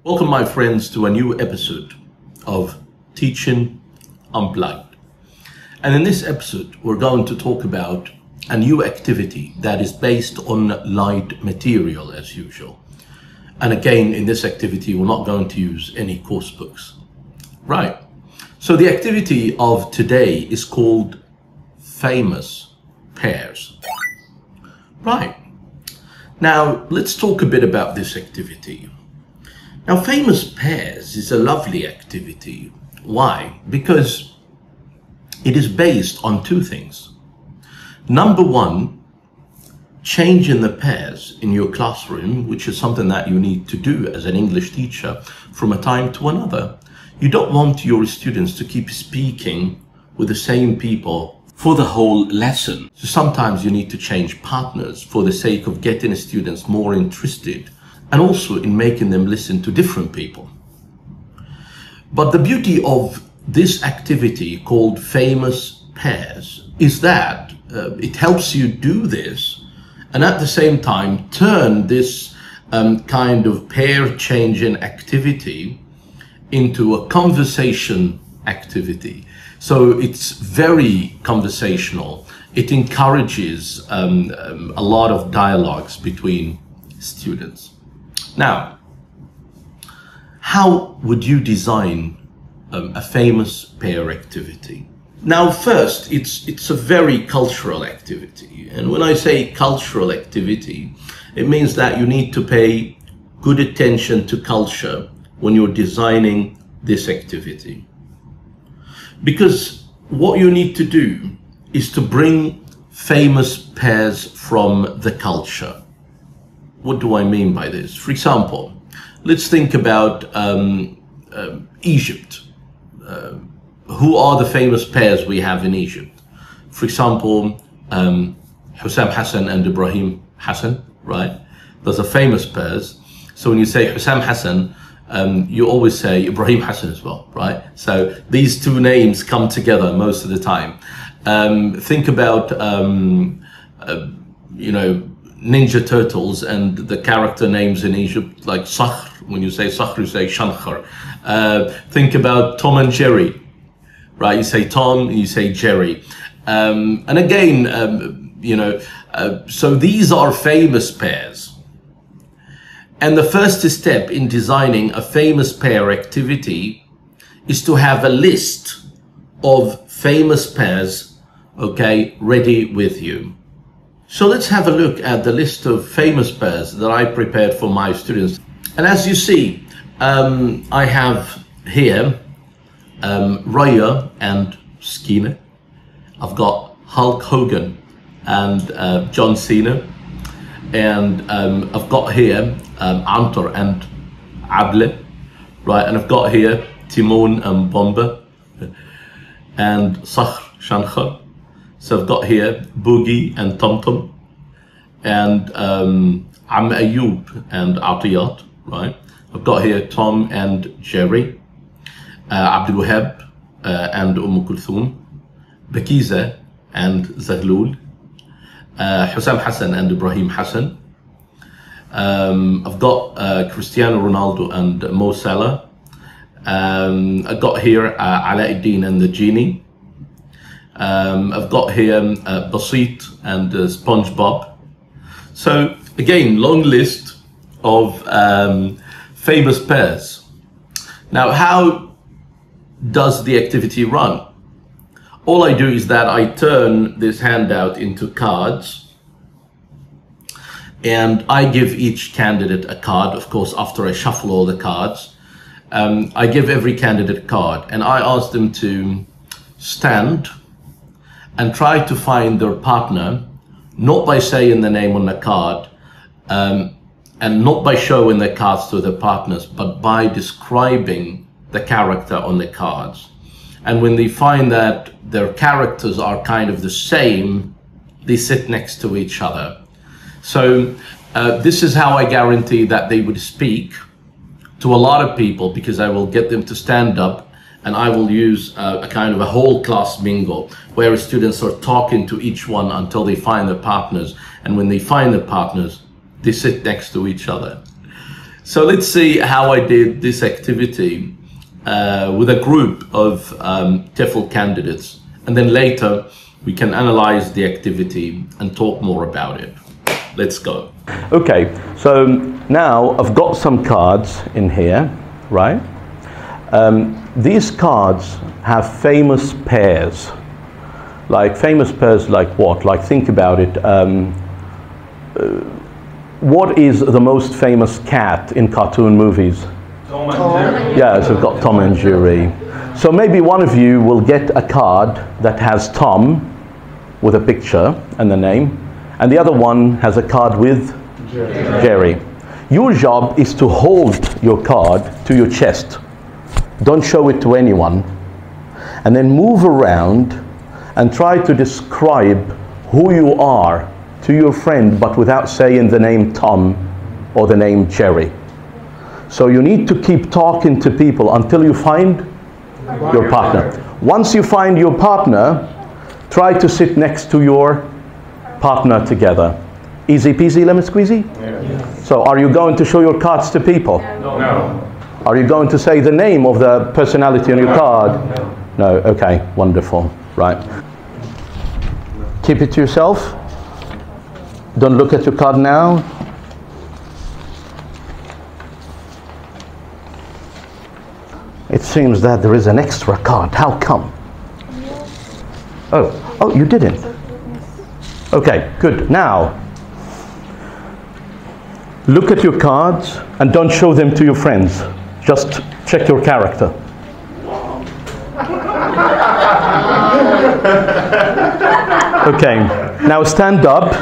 Welcome, my friends, to a new episode of Teaching Unplugged. And in this episode, we're going to talk about a new activity that is based on light material as usual. And again, in this activity, we're not going to use any course books. Right. So the activity of today is called famous pairs. Right. Now, let's talk a bit about this activity. Now, famous pairs is a lovely activity. Why? Because it is based on two things. Number one, changing the pairs in your classroom, which is something that you need to do as an English teacher from a time to another. You don't want your students to keep speaking with the same people for the whole lesson. So sometimes you need to change partners for the sake of getting students more interested and also in making them listen to different people. But the beauty of this activity called famous pairs is that it helps you do this and at the same time turn this kind of pair changing activity into a conversation activity. So it's very conversational. It encourages a lot of dialogues between students. Now, how would you design a famous pair activity? Now, first, it's a very cultural activity. And when I say cultural activity, it means that you need to pay good attention to culture when you're designing this activity. Because what you need to do is to bring famous pairs from the culture. What do I mean by this? For example, let's think about Egypt. Who are the famous pairs we have in Egypt? For example, Hussam Hassan and Ibrahim Hassan, right? Those are famous pairs. So when you say Hussam Hassan, you always say Ibrahim Hassan as well, right? So these two names come together most of the time. Think about, Ninja Turtles and the character names in Egypt, like Sakhr. When you say Sakhr, you say Shankar. Think about Tom and Jerry, right? You say Tom, you say Jerry. And again, so these are famous pairs. And the first step in designing a famous pair activity is to have a list of famous pairs, okay, ready with you. So let's have a look at the list of famous pairs that I prepared for my students. And as you see, I have here Raya and Skeena. I've got Hulk Hogan and John Cena. And I've got here Antar and Able, right? And I've got here Timon and Bomba and Sakhr Shankar. So I've got here Boogie and Tom Tom and Am Ayoub and Atiyat, right? I've got here Tom and Jerry, Abdul Wahab and Kulthum, Bakiza and Zaghloul, Hussam Hassan and Ibrahim Hassan. I've got Cristiano Ronaldo and Mo Salah. I've got here Alauddin and the Genie. I've got here Basit and SpongeBob. So again, long list of famous pairs. Now, how does the activity run? All I do is that I turn this handout into cards and I give each candidate a card. Of course, after I shuffle all the cards, I give every candidate a card and I ask them to stand and try to find their partner, not by saying the name on the card and not by showing the cards to their partners, but by describing the character on the cards. And when they find that their characters are kind of the same, they sit next to each other. So this is how I guarantee that they would speak to a lot of people, because I will get them to stand up and I will use a kind of a whole class mingle where students are talking to each one until they find their partners. And when they find their partners, they sit next to each other. So let's see how I did this activity with a group of TEFL candidates, and then later we can analyze the activity and talk more about it. Let's go. Okay, so now I've got some cards in here, right? These cards have famous pairs. Like famous pairs like what? Like think about it. What is the most famous cat in cartoon movies? Tom and Jerry. Yeah, so we've got Tom and Jerry. So maybe one of you will get a card that has Tom with a picture and the name, and the other one has a card with Jerry. Your job is to hold your card to your chest. Don't show it to anyone. And then move around and try to describe who you are to your friend, but without saying the name Tom or the name Jerry. So you need to keep talking to people until you find your partner. Once you find your partner, try to sit next to your partner together. Easy peasy lemon squeezy? Yeah. So are you going to show your cards to people? No. Are you going to say the name of the personality on your card? No. Okay, wonderful. Right. Keep it to yourself. Don't look at your card now. It seems that there is an extra card. How come? Oh, you didn't. Okay, good. Now, look at your cards and don't show them to your friends. Just check your character. Okay, now stand up.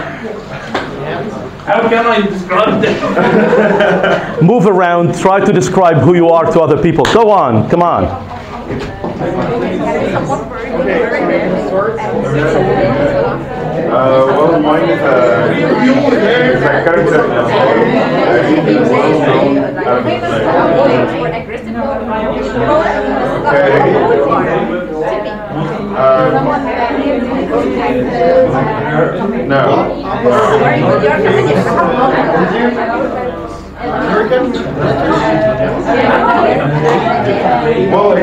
How can I describe that? Move around, try to describe who you are to other people. Go on, come on. Well, mine is a character no. Well,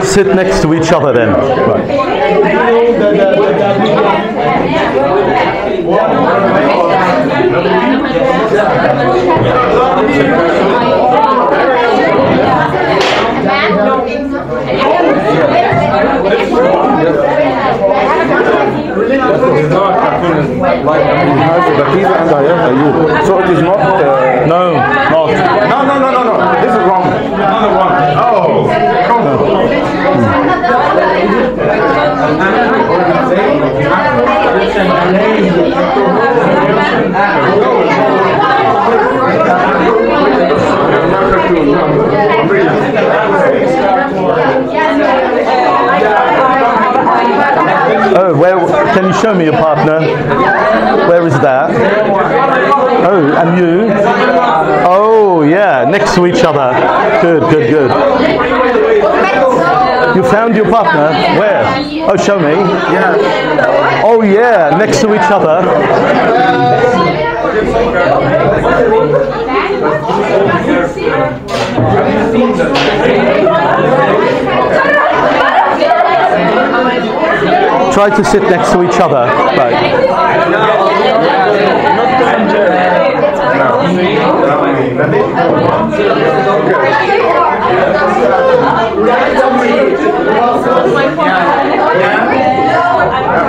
Sit next to each other then. So it is not. No, not. No. This is wrong. Another one. Oh, come on. Oh, where? Can you show me your partner? Where is that? Oh, and you? Oh, yeah, next to each other. Good. You found your partner? Where? Oh, show me. Yeah. Oh, yeah, next to each other. Try to sit next to each other. Right.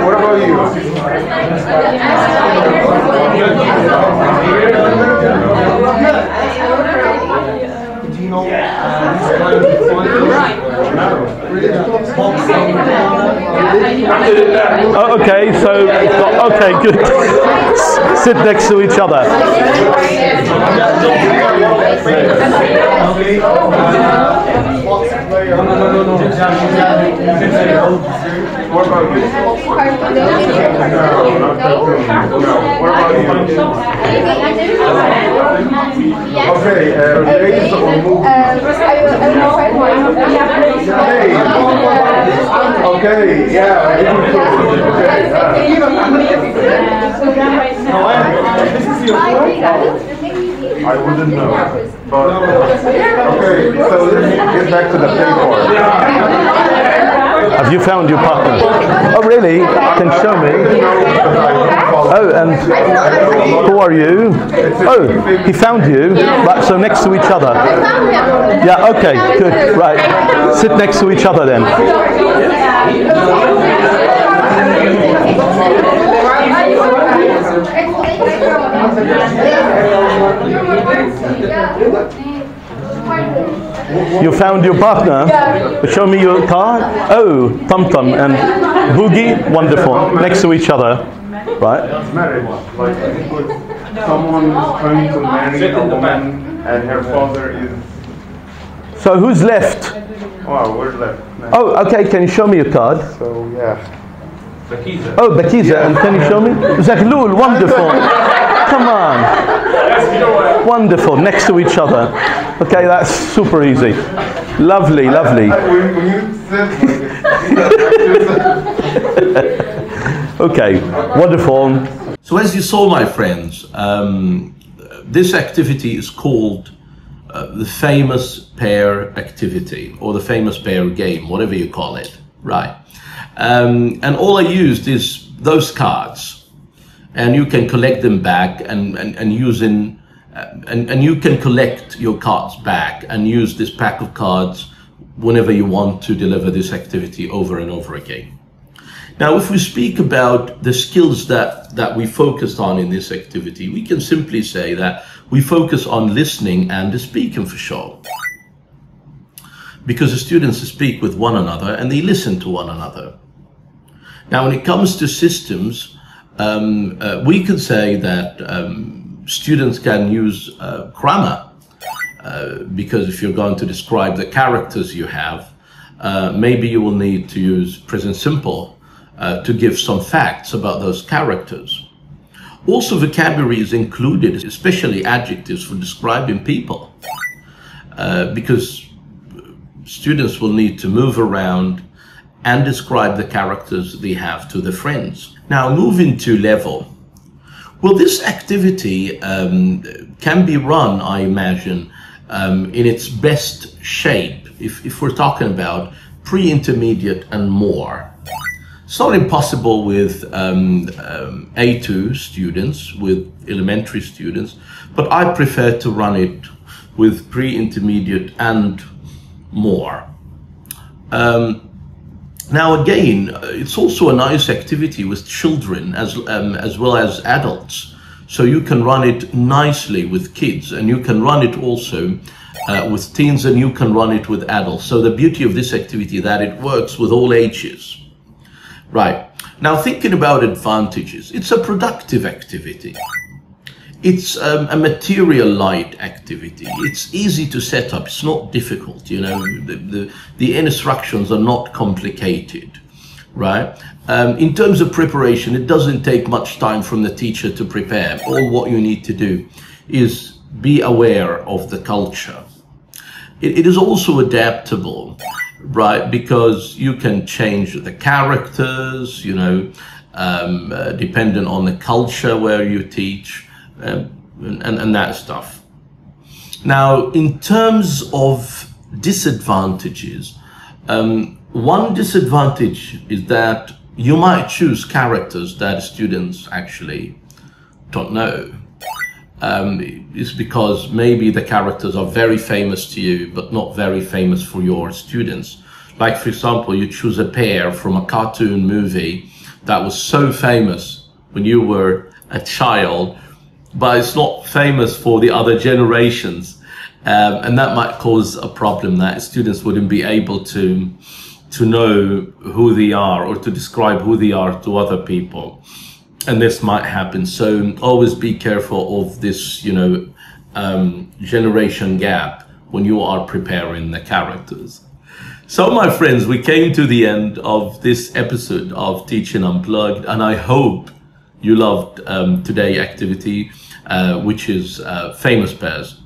What about you? Oh, okay, so, okay, good. Sit next to each other. What about you? Okay, raise or move. Okay, yeah. I wouldn't know. But, okay, so let's get back to the play part. Have you found your partner? Oh, really? Can show me. Oh, and who are you? Oh, he found you. Right, so next to each other. Yeah, okay, good. Right. Sit next to each other then. You found your partner? Show me your card. Oh, Tum Tum and Boogie. Wonderful. Next to each other. Right? Marriage. Like, someone is trying to marry a woman and her father is... So who's left? Oh, we're left. Oh, okay. Can you show me your card? So, yeah. Oh, Bakiza. And can you show me? Zaglul. Wonderful. Come on. Wonderful. Next to each other. Okay, that's super easy. Lovely, lovely. Okay, wonderful. So as you saw, my friends, this activity is called the famous pair activity, or the famous pair game, whatever you call it, right? And all I used is those cards, and you can collect them back and using and you can collect your cards back and use this pack of cards whenever you want to deliver this activity over and over again. Now, if we speak about the skills that we focused on in this activity, we can simply say that we focus on listening and the speaking for sure. Because the students speak with one another and they listen to one another. Now, when it comes to systems, we could say that students can use grammar, because if you're going to describe the characters you have, maybe you will need to use present simple to give some facts about those characters. Also, vocabulary is included, especially adjectives for describing people, because students will need to move around and describe the characters they have to their friends. Now, moving to level. Well, this activity can be run, I imagine, in its best shape, if we're talking about pre-intermediate and more. It's not impossible with A2 students, with elementary students, but I prefer to run it with pre-intermediate and more. Now again, it's also a nice activity with children as well as adults. So you can run it nicely with kids, and you can run it also with teens, and you can run it with adults. So the beauty of this activity is that it works with all ages. Right. Now, thinking about advantages, it's a productive activity. It's a material light activity. It's easy to set up. It's not difficult. You know, the instructions are not complicated, right? In terms of preparation, it doesn't take much time from the teacher to prepare. All what you need to do is be aware of the culture. It is also adaptable, right? Because you can change the characters, you know, depending on the culture where you teach. And that stuff. Now, in terms of disadvantages, one disadvantage is that you might choose characters that students actually don't know. It's because maybe the characters are very famous to you, but not very famous for your students. Like, for example, you choose a pair from a cartoon movie that was so famous when you were a child, but it's not famous for the other generations, and that might cause a problem that students wouldn't be able to to know who they are or to describe who they are to other people. And this might happen. So always be careful of this, generation gap when you are preparing the characters. So my friends, we came to the end of this episode of Teaching Unplugged, and I hope you loved today's activity, which is famous pairs.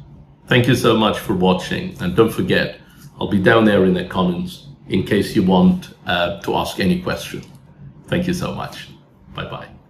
Thank you so much for watching, and don't forget, I'll be down there in the comments in case you want to ask any question. Thank you so much. Bye-bye.